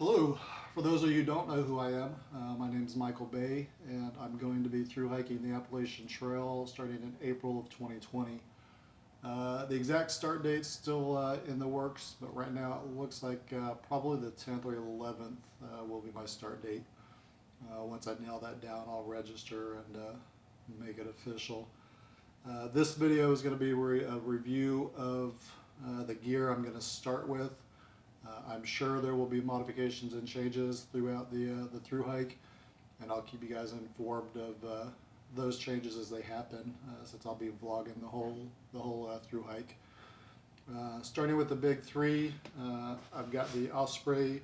Hello, for those of you who don't know who I am, my name is Michael Bay, and I'm going to be through hiking the Appalachian Trail starting in April of 2020. The exact start date's still in the works, but right now it looks like probably the 10th or 11th will be my start date. Once I nail that down, I'll register and make it official. This video is going to be a review of the gear I'm going to start with. I'm sure there will be modifications and changes throughout the through hike, and I'll keep you guys informed of those changes as they happen, since I'll be vlogging the whole through hike. Starting with the big three, I've got the Osprey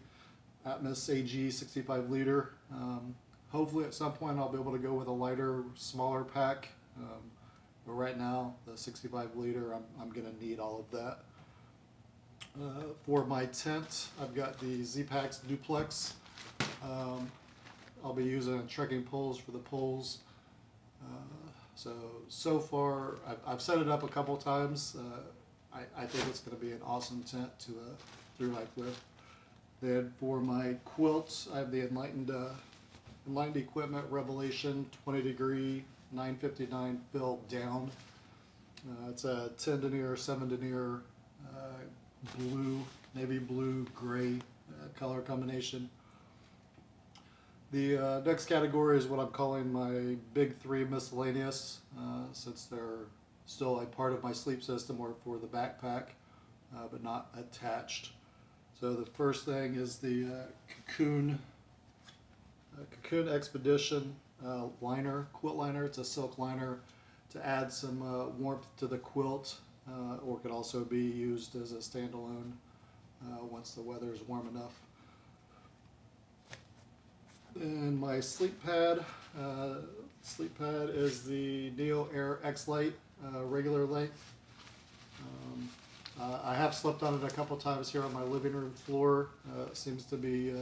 Atmos AG 65 liter. Hopefully at some point I'll be able to go with a lighter, smaller pack, but right now the 65 liter, I'm going to need all of that. For my tent, I've got the Zpacks duplex. I'll be using trekking poles for the poles. So far, I've set it up a couple times. I think it's going to be an awesome tent to through hike with. Then for my quilts, I have the Enlightened Equipment Revelation 20 degree 959 fill down. It's a 10 denier, 7 denier blue, navy blue, gray color combination. The next category is what I'm calling my big three miscellaneous, since they're still a part of my sleep system or for the backpack, but not attached. So the first thing is the Cocoon Expedition liner, quilt liner. It's a silk liner to add some warmth to the quilt, or could also be used as a standalone once the weather is warm enough. And my sleep pad is the Neo Air X Lite regular length. I have slept on it a couple times here on my living room floor. It seems to be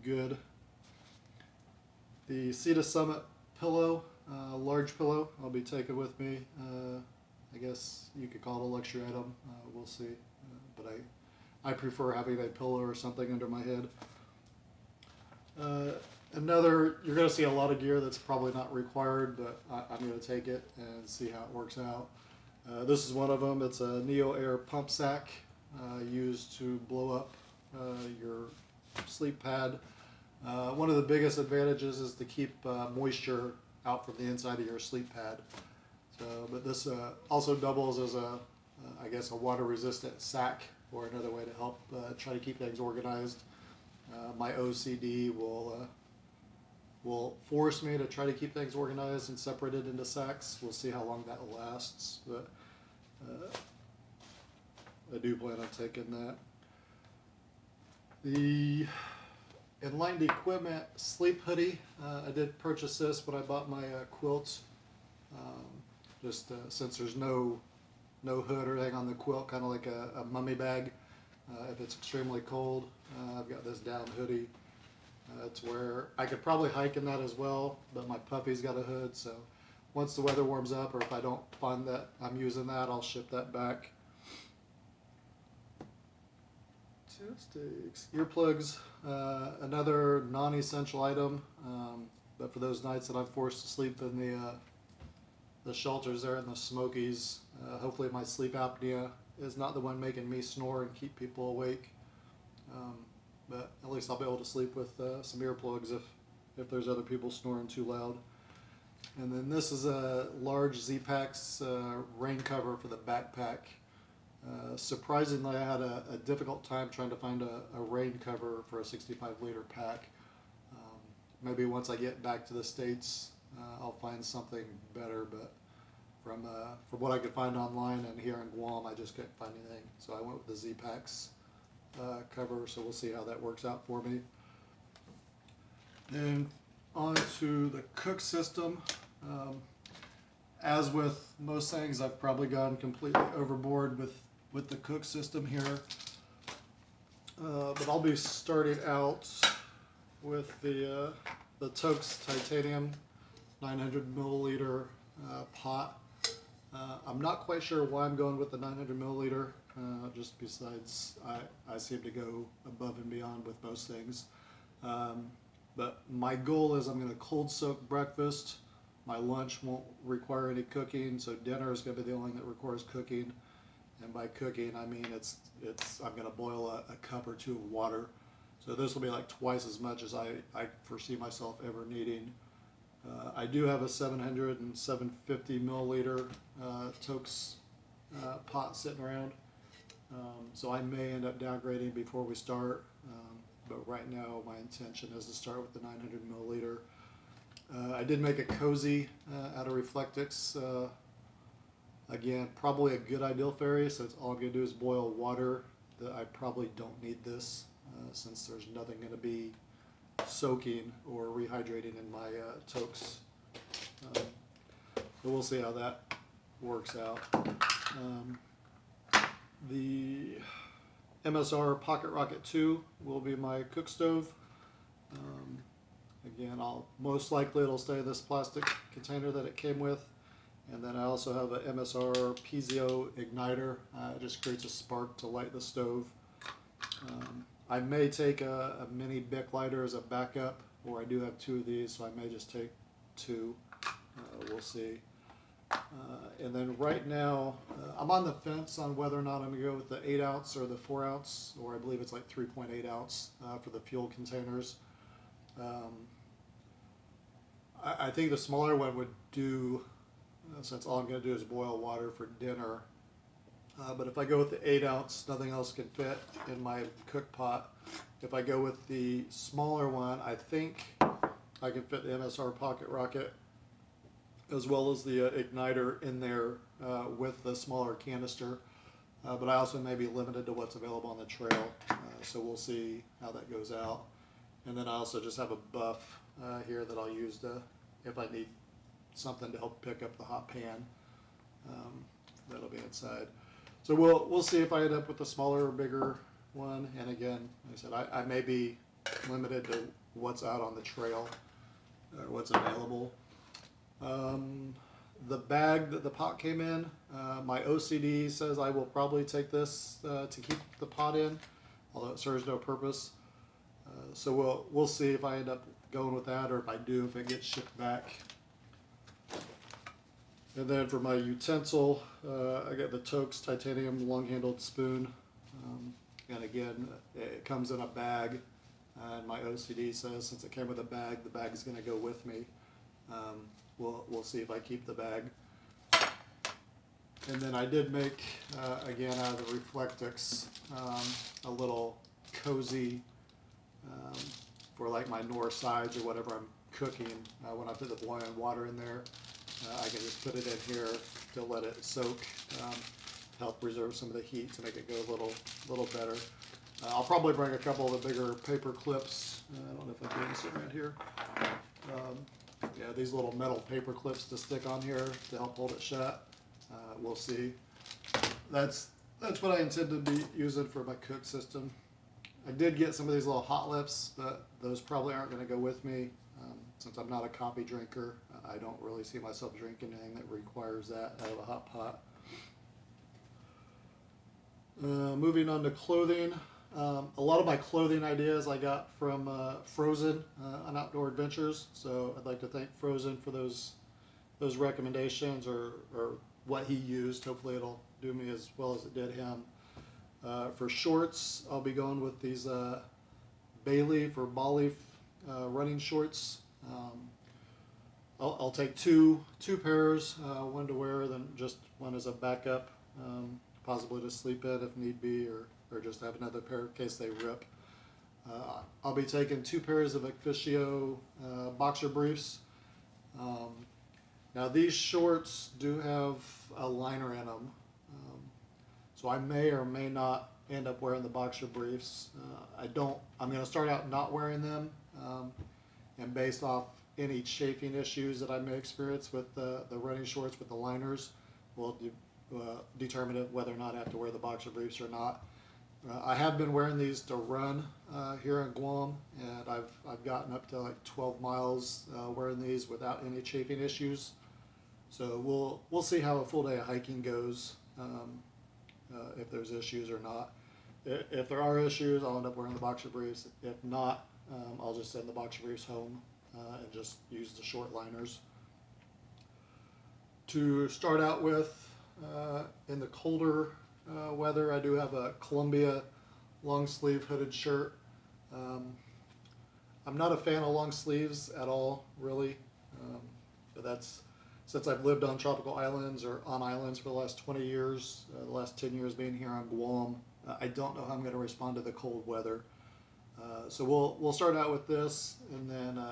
good. The Sea to Summit pillow, large pillow, I'll be taking with me. I guess you could call it a luxury item. We'll see. But I prefer having a pillow or something under my head. You're going to see a lot of gear that's probably not required, but I'm going to take it and see how it works out. This is one of them. It's a Neo Air pump sack used to blow up your sleep pad. One of the biggest advantages is to keep moisture out from the inside of your sleep pad. But this also doubles as I guess a water-resistant sack, or another way to help try to keep things organized. My OCD will force me to try to keep things organized and separated into sacks. We'll see how long that lasts, but I do plan on taking that. The Enlightened Equipment sleep hoodie. I did purchase this when I bought my quilt. Since there's no hood or anything on the quilt, kind of like a mummy bag. If it's extremely cold, I've got this down hoodie. It's where I could probably hike in that as well, but my puppy's got a hood, so once the weather warms up, or if I don't find that I'm using that, I'll ship that back. Earplugs, another non-essential item, but for those nights that I'm forced to sleep in the shelters there in the Smokies, hopefully my sleep apnea is not the one making me snore and keep people awake, but at least I'll be able to sleep with some earplugs if there's other people snoring too loud. And then this is a large Zpacks rain cover for the backpack. Surprisingly, I had a difficult time trying to find a rain cover for a 65 liter pack. Maybe once I get back to the States, I'll find something better, but from what I could find online and here in Guam, I just couldn't find anything. So I went with the Zpacks cover, so we'll see how that works out for me. Then on to the cook system. As with most things, I've probably gone completely overboard with the cook system here. But I'll be starting out with the Toaks Titanium 900 milliliter pot. I'm not quite sure why I'm going with the 900 milliliter. just besides I seem to go above and beyond with most things. But my goal is I'm going to cold soak breakfast. My lunch won't require any cooking, so dinner is going to be the only thing that requires cooking. And by cooking, I mean I'm going to boil a cup or two of water. So this will be like twice as much as I foresee myself ever needing. I do have a 700 and 750 milliliter Toaks pot sitting around. So I may end up downgrading before we start. But right now my intention is to start with the 900 milliliter. I did make a cozy out of Reflectix. Again, probably a good ideal fairy, so it's all I'm going to do is boil water. I probably don't need this since there's nothing going to be soaking or rehydrating in my Toaks. So we'll see how that works out. The MSR Pocket Rocket 2 will be my cook stove. Again, most likely it'll stay in this plastic container that it came with. And then I also have a MSR piezo igniter. It just creates a spark to light the stove. I may take a mini Bic lighter as a backup, or I do have two of these, so I may just take two. We'll see. And then right now, I'm on the fence on whether or not I'm going to go with the 8 ounce or the 4 ounce, or I believe it's like 3.8 ounce for the fuel containers. I think the smaller one would do, since all I'm going to do is boil water for dinner. But if I go with the 8 ounce, nothing else can fit in my cook pot. If I go with the smaller one, I think I can fit the MSR Pocket Rocket as well as the igniter in there with the smaller canister. But I also may be limited to what's available on the trail. So we'll see how that goes out. And then I also just have a buff here that I'll use if I need something to help pick up the hot pan. That'll be inside. So we'll see if I end up with a smaller or bigger one. And again, like I said, I may be limited to what's out on the trail or what's available. The bag that the pot came in, my OCD says I will probably take this to keep the pot in, although it serves no purpose. So we'll see if I end up going with that, or if I do, if it gets shipped back. And then for my utensil, I got the Toaks titanium long-handled spoon. And again, it comes in a bag, and my OCD says since it came with a bag, the bag is going to go with me. We'll see if I keep the bag. And then I did make, again, out of the Reflectix, a little cozy for like my north sides or whatever I'm cooking. When I put the boiling water in there, I can just put it in here to let it soak, to help reserve some of the heat to make it go a little better. I'll probably bring a couple of the bigger paper clips. I don't know if I'm doing this around here. Yeah, these little metal paper clips to stick on here to help hold it shut. We'll see. That's what I intend to be using for my cook system. I did get some of these little hot lips, but those probably aren't going to go with me. Since I'm not a coffee drinker, I don't really see myself drinking anything that requires that out of a hot pot. Moving on to clothing. A lot of my clothing ideas I got from Frozen on Outdoor Adventures, so I'd like to thank Frozen for those recommendations or what he used. Hopefully it'll do me as well as it did him. For shorts, I'll be going with these Bayleaf or Ballleaf running shorts. I'll take two pairs, one to wear, then just one as a backup, possibly to sleep in if need be, or just have another pair in case they rip. I'll be taking 2 pairs of Officio boxer briefs. Now these shorts do have a liner in them, so I may or may not end up wearing the boxer briefs. I'm going to start out not wearing them, and based off any chafing issues that I may experience with the running shorts with the liners, we'll determine whether or not I have to wear the boxer briefs or not. I have been wearing these to run here in Guam, and I've gotten up to like 12 miles wearing these without any chafing issues. So we'll see how a full day of hiking goes. if there's issues or not. If there are issues, I'll end up wearing the boxer briefs. If not, I'll just send the boxer briefs home and just use the short liners. To start out with, in the colder weather, I do have a Columbia long sleeve hooded shirt. I'm not a fan of long sleeves at all, really, but that's since I've lived on tropical islands or on islands for the last 20 years, the last 10 years being here on Guam. I don't know how I'm going to respond to the cold weather. So we'll start out with this, and then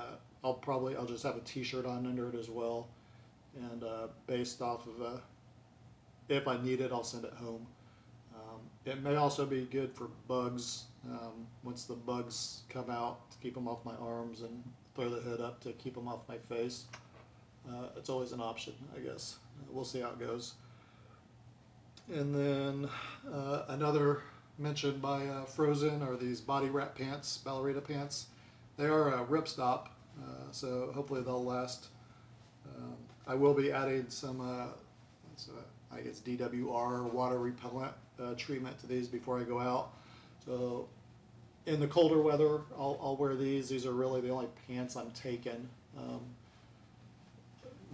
I'll just have a t-shirt on under it as well, and based off of if I need it, I'll send it home. It may also be good for bugs. Once the bugs come out, to keep them off my arms, and throw the hood up to keep them off my face. It's always an option, I guess. We'll see how it goes. And then another mentioned by Frozen are these body wrap pants, ballerina pants. They are a ripstop, so hopefully they'll last. I will be adding some, I guess DWR water repellent treatment to these before I go out. So in the colder weather, I'll wear these. These are really the only pants I'm taking,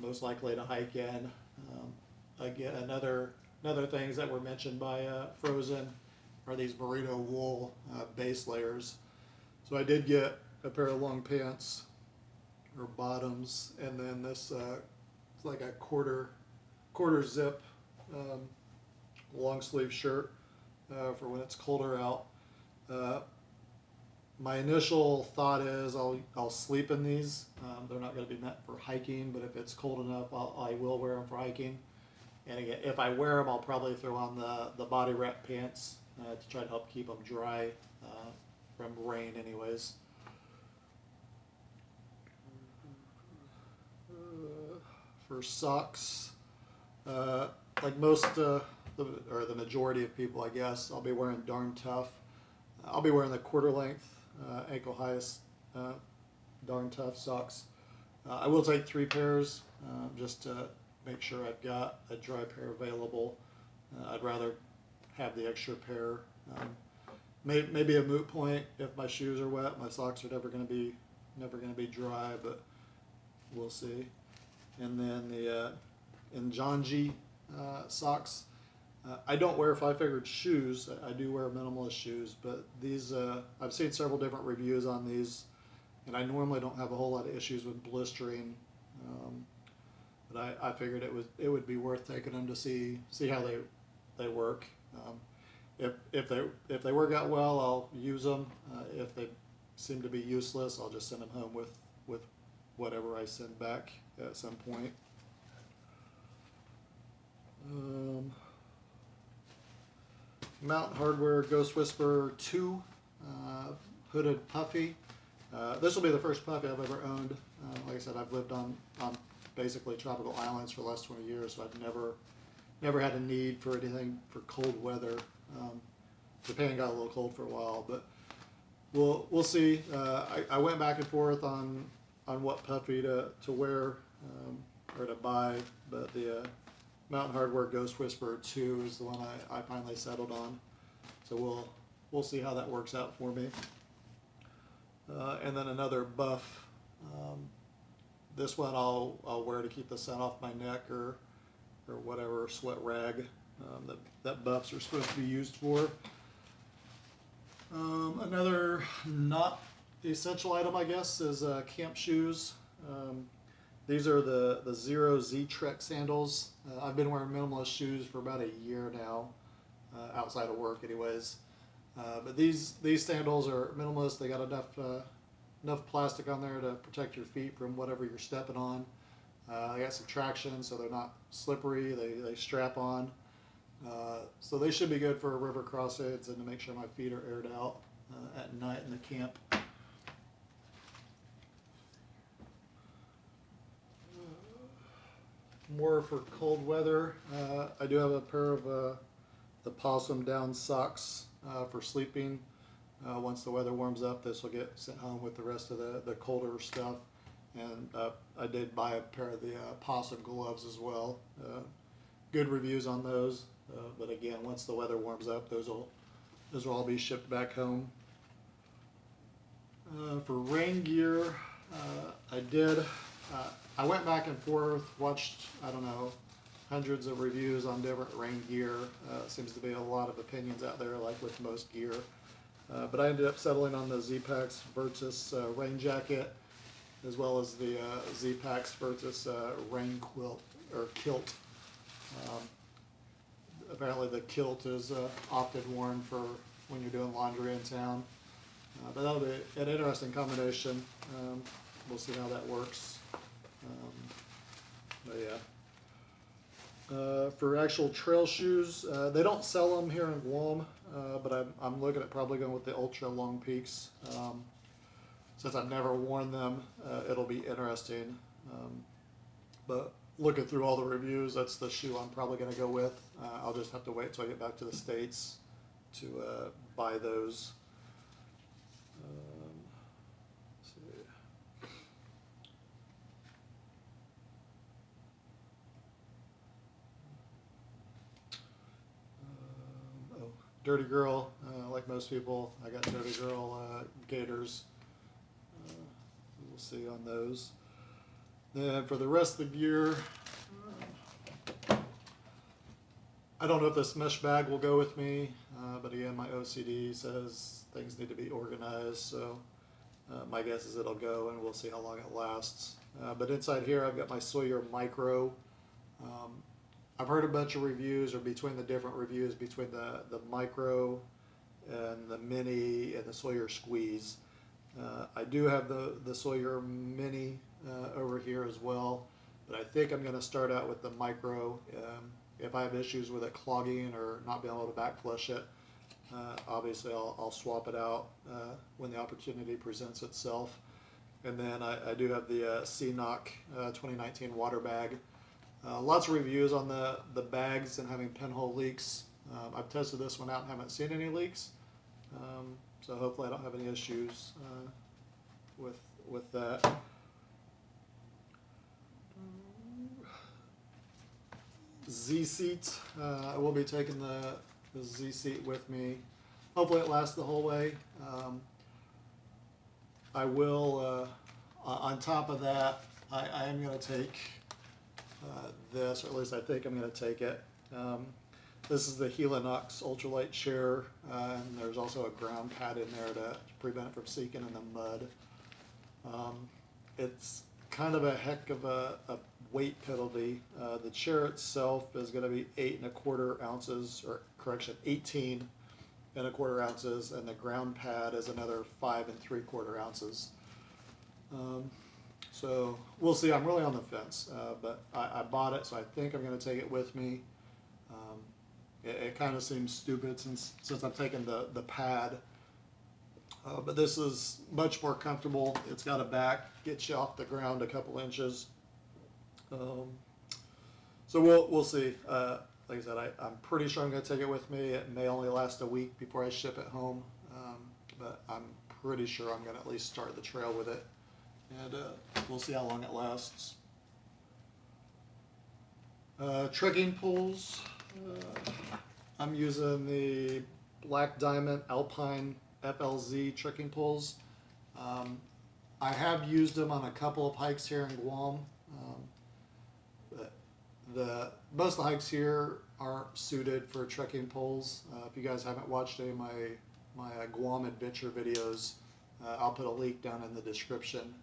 most likely to hike in. Again, another things that were mentioned by Frozen are these merino wool base layers. So I did get a pair of long pants or bottoms, and then this it's like a quarter zip long sleeve shirt for when it's colder out. My initial thought is I'll sleep in these. They're not going to be meant for hiking, but if it's cold enough, I will wear them for hiking. And again, if I wear them, I'll probably throw on the body wrap pants to try to help keep them dry from rain anyways. For socks, like most, or the majority of people, I guess, I'll be wearing Darn Tough. I'll be wearing the quarter length, ankle highest Darn Tough socks. I will take 3 pairs just to make sure I've got a dry pair available. I'd rather have the extra pair. Maybe a moot point if my shoes are wet. My socks are never going to be dry, but we'll see. And then the Injanji socks. I don't wear 5-fingered shoes. I do wear minimalist shoes, but these I've seen several different reviews on these, and I normally don't have a whole lot of issues with blistering. But I figured it would be worth taking them to see how they work. If they work out well, I'll use them. If they seem to be useless, I'll just send them home with whatever I send back at some point. Mountain Hardwear Ghost Whisperer 2 hooded puffy. This will be the first puffy I've ever owned. Like I said, I've lived on basically tropical islands for the last 20 years, so I've never had a need for anything for cold weather. Japan got a little cold for a while, but we'll see. I went back and forth on what puffy to wear or to buy, but the Mountain Hardwear Ghost Whisperer 2 is the one I finally settled on. So we'll see how that works out for me. And then another buff. This one I'll wear to keep the sun off my neck or whatever sweat rag that buffs are supposed to be used for. Another not essential item, I guess, is camp shoes. These are the Zero Z Trek sandals. I've been wearing minimalist shoes for about a year now, outside of work anyways. But these sandals are minimalist. They got enough plastic on there to protect your feet from whatever you're stepping on. They got some traction, so they're not slippery. They strap on. So they should be good for river crossings and to make sure my feet are aired out at night in the camp. More for cold weather. I do have a pair of the possum down socks for sleeping. Once the weather warms up, this will get sent home with the rest of the colder stuff. And I did buy a pair of the possum gloves as well. Good reviews on those. But again, once the weather warms up, those will all be shipped back home. For rain gear, I went back and forth, watched, I don't know, hundreds of reviews on different rain gear. Seems to be a lot of opinions out there, like with most gear. But I ended up settling on the Zpacks Virtus rain jacket, as well as the Zpacks Virtus rain kilt. Apparently the kilt is often worn for when you're doing laundry in town. But that'll be an interesting combination. We'll see how that works. But yeah. For actual trail shoes, they don't sell them here in Guam, but I'm looking at probably going with the Ultra Long Peaks. Since I've never worn them, it'll be interesting. But looking through all the reviews, that's the shoe I'm probably going to go with. I'll just have to wait till I get back to the States to buy those. Let's see. Dirty Girl, like most people, I got Dirty Girl gaiters. We'll see on those. Then for the rest of the gear, I don't know if this mesh bag will go with me, but again, my OCD says things need to be organized, so my guess is it'll go, and we'll see how long it lasts. But inside here, I've got my Sawyer Micro. I've heard a bunch of reviews, or between the different reviews, between the Micro and the Mini and the Sawyer Squeeze. I do have the Sawyer Mini over here as well, but I think I'm going to start out with the Micro. If I have issues with it clogging or not being able to back flush it, obviously I'll swap it out when the opportunity presents itself. And then I do have the CNOC 2019 water bag. Lots of reviews on the bags and having pinhole leaks. I've tested this one out and haven't seen any leaks, so hopefully I don't have any issues with that. Z-Seat, I will be taking the Z-Seat with me. Hopefully it lasts the whole way. I will, on top of that, I am going to take this, or at least I think I'm going to take it. This is the Helinox ultralight chair, and there's also a ground pad in there to prevent it from sinking in the mud. It's kind of a heck of a weight penalty. The chair itself is going to be 8 1/4 ounces, or correction, 18 1/4 ounces, and the ground pad is another 5 3/4 ounces. So we'll see. I'm really on the fence, but I bought it, so I think I'm going to take it with me. It kind of seems stupid since I've taken the pad, but this is much more comfortable. It's got a back, gets you off the ground a couple inches. So we'll see. Like I said, I'm pretty sure I'm going to take it with me. It may only last a week before I ship it home, but I'm pretty sure I'm going to at least start the trail with it, and we'll see how long it lasts. Trekking poles. I'm using the Black Diamond Alpine FLZ trekking poles. I have used them on a couple of hikes here in Guam. But most of the hikes here aren't suited for trekking poles. If you guys haven't watched any of my Guam adventure videos, I'll put a link down in the description.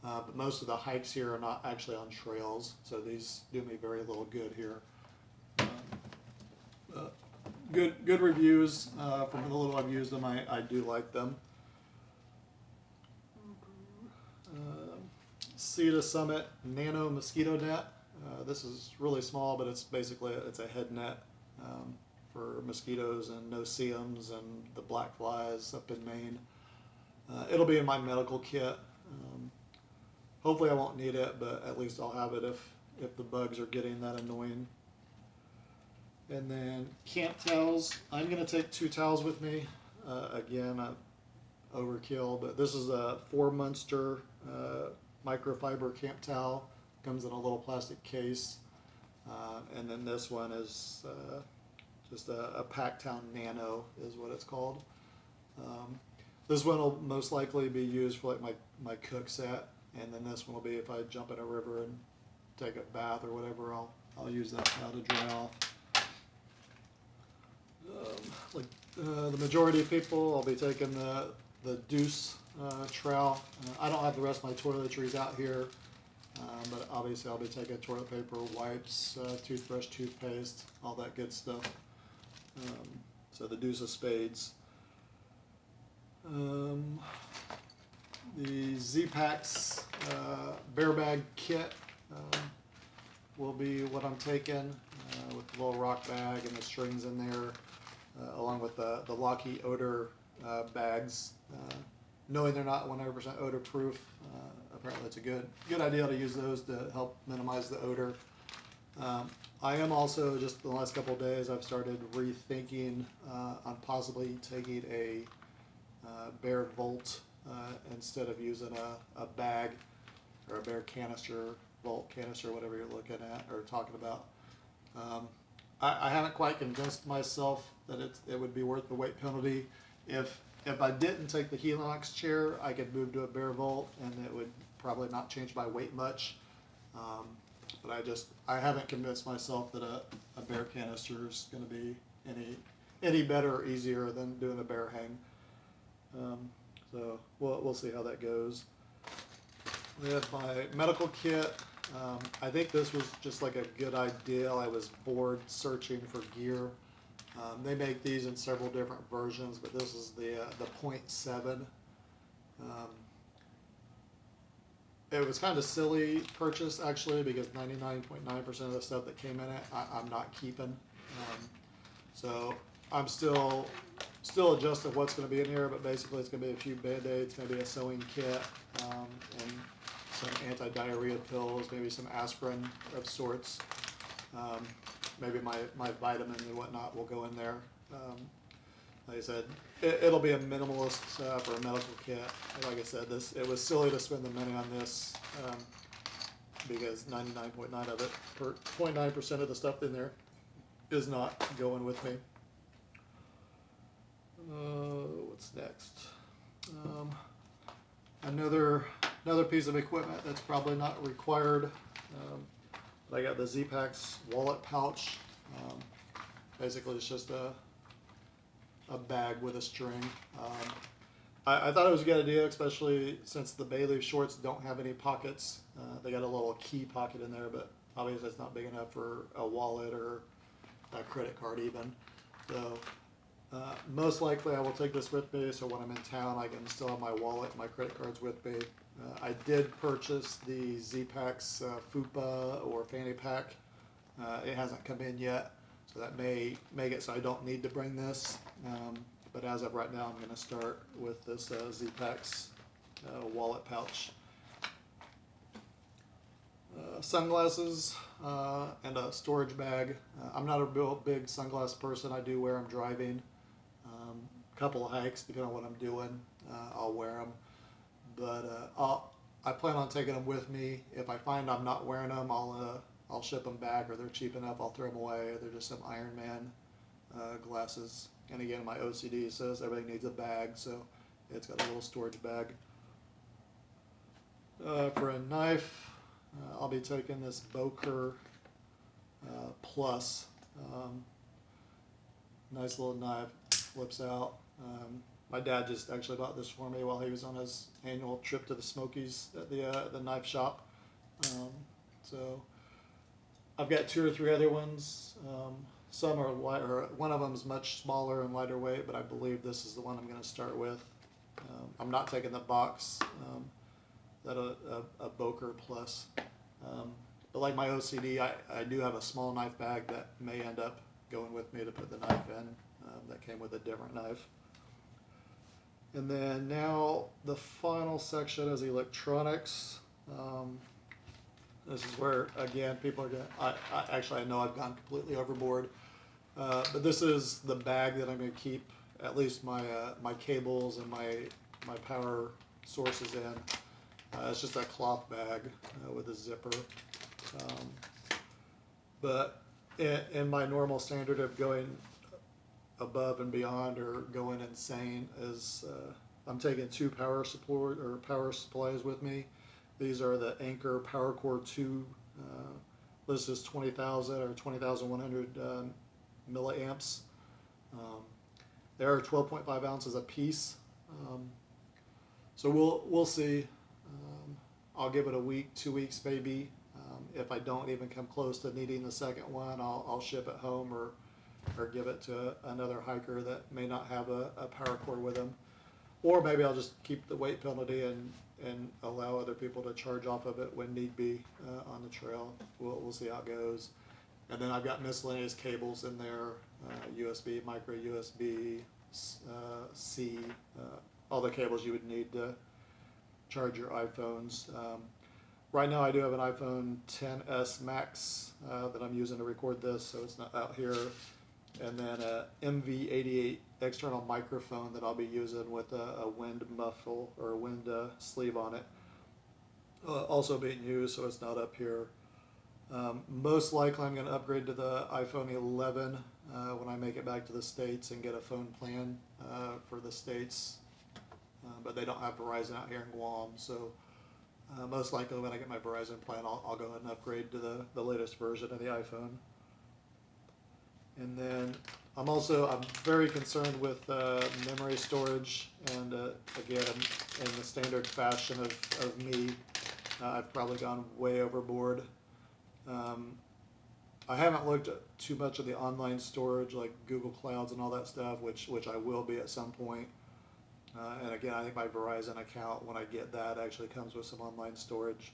But most of the hikes here are not actually on trails, so these do me very little good here. Good reviews from the little I've used them. I do like them. Sea to Summit Nano Mosquito Net. This is really small, but it's basically it's a head net for mosquitoes and no-see-ums and the black flies up in Maine. It'll be in my medical kit. Hopefully I won't need it, but at least I'll have it if the bugs are getting that annoying. And then camp towels. I'm going to take 2 towels with me. Again, overkill, but this is a 4 Munster microfiber camp towel. Comes in a little plastic case. And then this one is just a Packtown Nano is what it's called. This one will most likely be used for like my cook set, and then this one will be if I jump in a river and take a bath or whatever, I'll use that towel to dry off. The majority of people, I'll be taking the Deuce trowel. I don't have the rest of my toiletries out here, but obviously I'll be taking toilet paper, wipes, toothbrush, toothpaste, all that good stuff. So the Deuce of Spades. The Zpacks bear bag kit will be what I'm taking, with the little rock bag and the strings in there, along with the Lockheed odor bags. Knowing they're not 100% odor proof, apparently it's a good idea to use those to help minimize the odor. I am also, just the last couple of days, I've started rethinking on possibly taking a Bear Volt instead of using a bag or a Bear canister, Volt canister, whatever you're looking at or talking about. I haven't quite convinced myself that it would be worth the weight penalty. If I didn't take the Helix chair, I could move to a Bear Volt and it would probably not change my weight much. But I haven't convinced myself that a Bear canister is going to be any better or easier than doing a bear hang. So we'll see how that goes. We have my medical kit. I think this was just like a good idea. I was bored searching for gear. They make these in several different versions, but this is the .7. It was kind of silly purchase actually, because 99.9% of the stuff that came in it I'm not keeping. So I'm still adjusting what's going to be in here, but basically it's going to be a few Band-Aids, maybe a sewing kit, and some anti-diarrhea pills, maybe some aspirin of sorts. Maybe my vitamins and whatnot will go in there. Like I said, it'll be a minimalist for a medical kit. Like I said, it was silly to spend the money on this because 99.9 of it, 0.9% of the stuff in there is not going with me. What's next? Another piece of equipment that's probably not required. I got the Zpacks wallet pouch. Basically, it's just a bag with a string. I thought it was a good idea, especially since the Bayleaf shorts don't have any pockets. They got a little key pocket in there, but obviously it's not big enough for a wallet or a credit card even. So most likely I will take this with me, so when I'm in town I can still have my wallet and my credit cards with me. I did purchase the Zpacks FUPA or fanny pack. It hasn't come in yet, so that may make it so I don't need to bring this. But as of right now, I'm going to start with this Zpacks wallet pouch. Sunglasses and a storage bag. I'm not a real big sunglass person. I do wear them driving. Couple of hikes, depending on what I'm doing, I'll wear them. But I plan on taking them with me. If I find I'm not wearing them, I'll ship them back, or they're cheap enough, I'll throw them away. They're just some Iron Man glasses. And again, my OCD says everything needs a bag, so it's got a little storage bag. For a knife, I'll be taking this Boker Plus. Nice little knife, flips out. My dad just actually bought this for me while he was on his annual trip to the Smokies at the knife shop. So I've got 2 or 3 other ones. Some are lighter. One of them is much smaller and lighter weight, but I believe this is the one I'm going to start with. I'm not taking the box, that a Boker Plus. But like my OCD, I do have a small knife bag that may end up going with me to put the knife in. That came with a different knife. And then now the final section is electronics. This is where, again, people are going to, I know I've gone completely overboard, but this is the bag that I'm going to keep at least my cables and my power sources in. It's just a cloth bag with a zipper. But in my normal standard of going above and beyond or going insane is I'm taking two power support or power supplies with me. These are the Anker Power Core 2. This is 20,000 or 20,100 milliamps. They are 12.5 ounces a piece. So we'll see. I'll give it a week, 2 weeks maybe. If I don't even come close to needing the second one, I'll ship it home or give it to another hiker that may not have a power core with them. Or maybe I'll just keep the weight penalty and allow other people to charge off of it when need be on the trail. We'll see how it goes. And then I've got miscellaneous cables in there, USB, micro USB, C, all the cables you would need to charge your iPhones. Right now I do have an iPhone XS Max that I'm using to record this, so it's not out here. And then a MV88 external microphone that I'll be using with a wind muffle or a wind sleeve on it. Also being used, so it's not up here. Most likely I'm going to upgrade to the iPhone 11 when I make it back to the States and get a phone plan for the States. But they don't have Verizon out here in Guam, so most likely when I get my Verizon plan, I'll go ahead and upgrade to the latest version of the iPhone. And then I'm very concerned with memory storage, and again, in the standard fashion of me, I've probably gone way overboard. I haven't looked at too much of the online storage like Google Clouds and all that stuff, which I will be at some point. And again, I think my Verizon account, when I get that, actually comes with some online storage.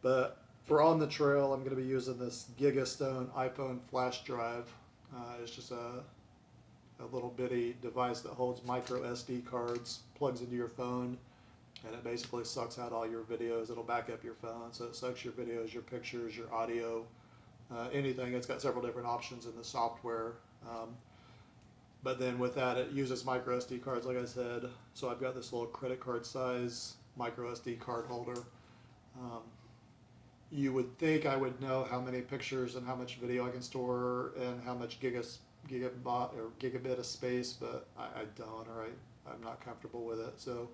But for on the trail, I'm going to be using this Gigastone iPhone flash drive. It's just a little bitty device that holds micro SD cards, plugs into your phone, and it basically sucks out all your videos. It'll back up your phone, so it sucks your videos, your pictures, your audio, anything. It's got several different options in the software. But then with that, it uses micro SD cards, like I said. So I've got this little credit card size micro SD card holder. You would think I would know how many pictures and how much video I can store and how much gigabit of space, but I don't, or I'm not comfortable with it. So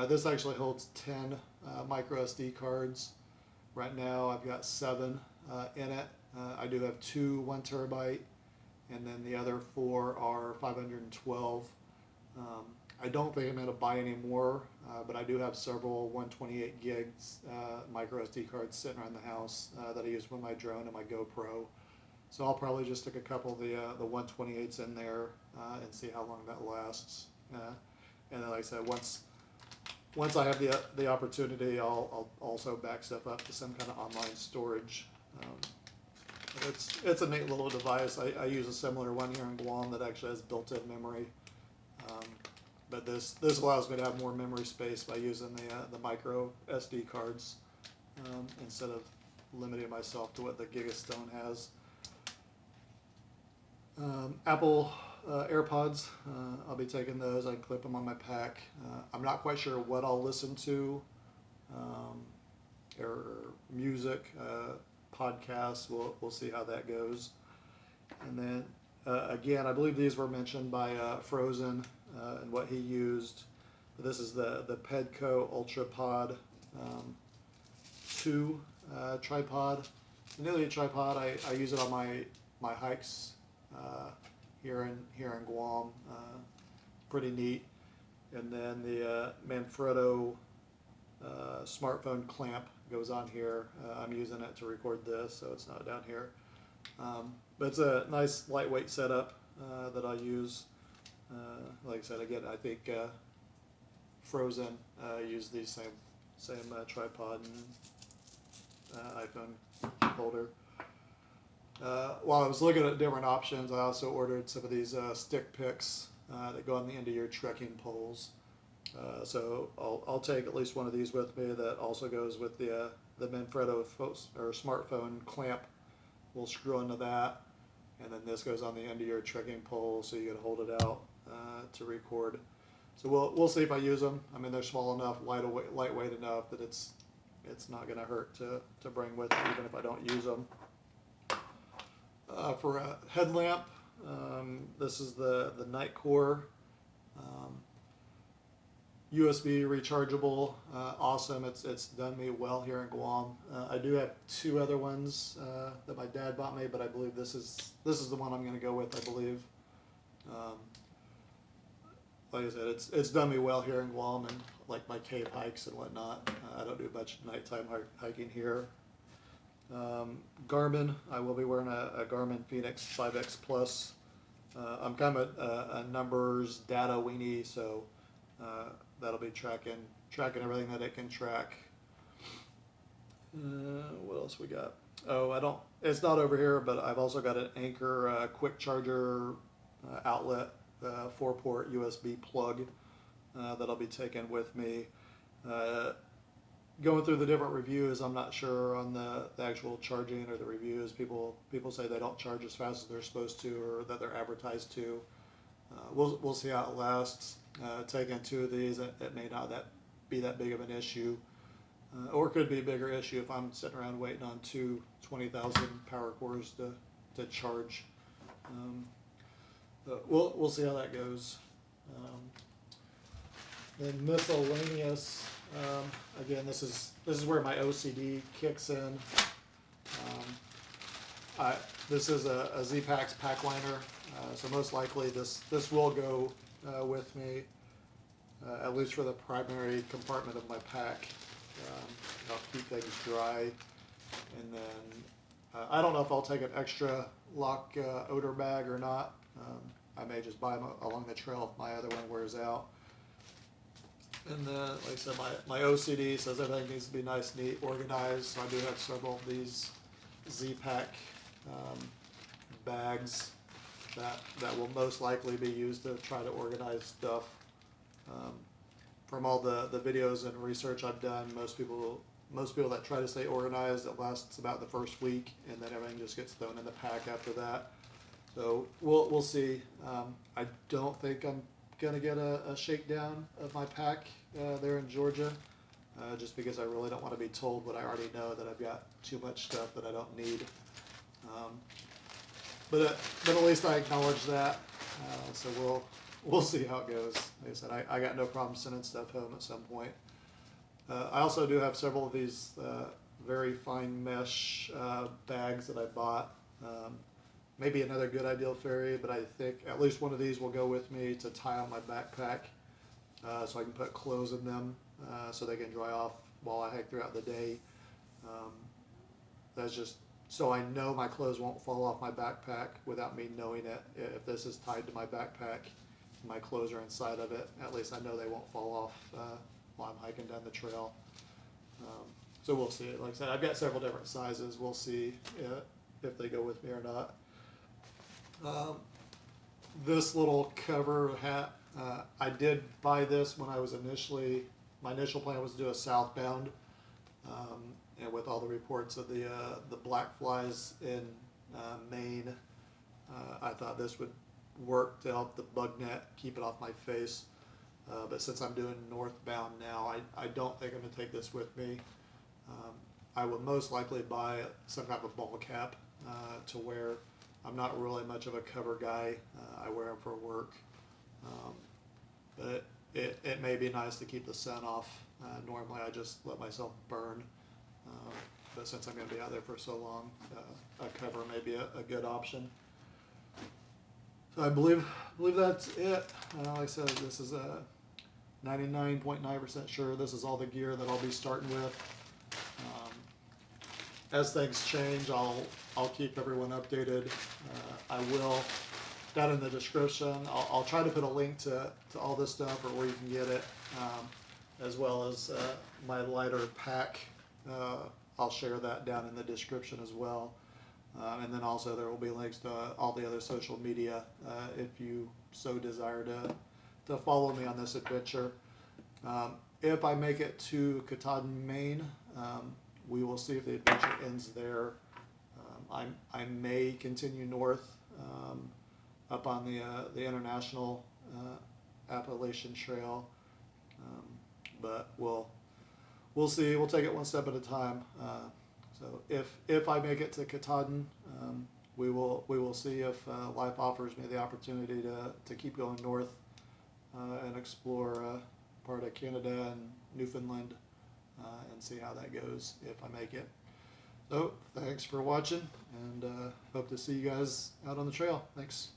this actually holds 10 micro SD cards. Right now I've got 7 in it. I do have 2 1 terabyte, and then the other 4 are 512. I don't think I'm going to buy any more, but I do have several 128 gigs micro SD cards sitting around the house that I use with my drone and my GoPro. So I'll probably just stick a couple of the 128s in there and see how long that lasts. And then, like I said, once I have the opportunity, I'll also back stuff up to some kind of online storage. It's a neat little device. I use a similar one here in Guam that actually has built-in memory. But this allows me to have more memory space by using the micro SD cards instead of limiting myself to what the Gigastone has. Apple AirPods, I'll be taking those. I can clip them on my pack. I'm not quite sure what I'll listen to, or music, podcasts. We'll see how that goes. And then again, I believe these were mentioned by Frozen and what he used. This is the Pedco UltraPod 2 tripod. Nearly a tripod. I use it on my hikes here in Guam. Pretty neat. And then the Manfrotto smartphone clamp goes on here. I'm using it to record this, so it's not down here. But it's a nice lightweight setup that I use. Like I said, again, I think Frozen used these same tripod and iPhone holder. While I was looking at different options, I also ordered some of these stick picks that go on the end of your trekking poles. So I'll take at least one of these with me. That also goes with the Manfrotto or smartphone clamp. We'll screw into that, and then this goes on the end of your trekking pole, so you can hold it out to record. So we'll see if I use them. I mean, they're small enough, lightweight enough that it's not going to hurt to bring with me, even if I don't use them. For a headlamp, This is the Night Core. USB rechargeable, awesome. It's done me well here in Guam. I do have two other ones that my dad bought me, but I believe this is the one I'm going to go with. I believe. Like I said, it's done me well here in Guam and like my cave hikes and whatnot. I don't do much nighttime hiking here. Garmin, I will be wearing a Garmin Phoenix 5X Plus. I'm kind of a numbers data weenie, so that'll be tracking everything that it can track. What else we got? Oh, it's not over here, but I've also got an Anchor quick charger outlet, 4-port USB plug that I'll be taking with me. Going through the different reviews, I'm not sure on the actual charging or the reviews. People say they don't charge as fast as they're supposed to, or that they're advertised to. We'll see how it lasts. Taking two of these, it may not be that big of an issue, or could be a bigger issue if I'm sitting around waiting on two 20,000 power cores to charge. But we'll see how that goes. Then miscellaneous. Again, this is where my OCD kicks in. This is a Zpacks pack liner, so most likely this will go with me, at least for the primary compartment of my pack. I'll keep things dry, and then I don't know if I'll take an extra lock odor bag or not. I may just buy them along the trail if my other one wears out. And then, like I said, my OCD says everything needs to be nice, neat, organized. So I do have several of these Zpacks bags that will most likely be used to try to organize stuff. From all the videos and research I've done, most people that try to stay organized, it lasts about the first week, and then everything just gets thrown in the pack after that. So we'll see. I don't think I'm gonna get a shakedown of my pack there in Georgia, just because I really don't want to be told what I already know, that I've got too much stuff that I don't need. But at least I acknowledge that. So we'll see how it goes. Like I said, I got no problem sending stuff home at some point. I also do have several of these very fine mesh bags that I bought. Maybe another good ideal ferry, but I think at least one of these will go with me to tie on my backpack, so I can put clothes in them so they can dry off while I hike throughout the day. That's just so I know my clothes won't fall off my backpack without me knowing it. If this is tied to my backpack, my clothes are inside of it, at least I know they won't fall off while I'm hiking down the trail. So we'll see. Like I said, I've got several different sizes. We'll see if they go with me or not. This little cover hat, I did buy this when I was my initial plan was to do a southbound, and with all the reports of the black flies in Maine, I thought this would work to help the bug net, keep it off my face. But since I'm doing northbound now, I don't think I'm going to take this with me. I would most likely buy some kind of a ball cap to wear. I'm not really much of a cover guy. I wear them for work. But it may be nice to keep the sun off. Normally I just let myself burn. But since I'm going to be out there for so long, a cover may be a good option. So I believe that's it. Like I said, this is a 99.9% sure this is all the gear that I'll be starting with. As things change, I'll keep everyone updated. I will, down in the description, I'll try to put a link to all this stuff or where you can get it, as well as my lighter pack. I'll share that down in the description as well. And then also there will be links to all the other social media if you so desire to follow me on this adventure. If I make it to Katahdin, Maine, we will see if the adventure ends there. I may continue north up on the international Appalachian Trail, but we'll see. We'll take it one step at a time. So if I make it to Katahdin, we will see if life offers me the opportunity to keep going north and explore part of Canada and Newfoundland and see how that goes if I make it. So thanks for watching, and hope to see you guys out on the trail. Thanks.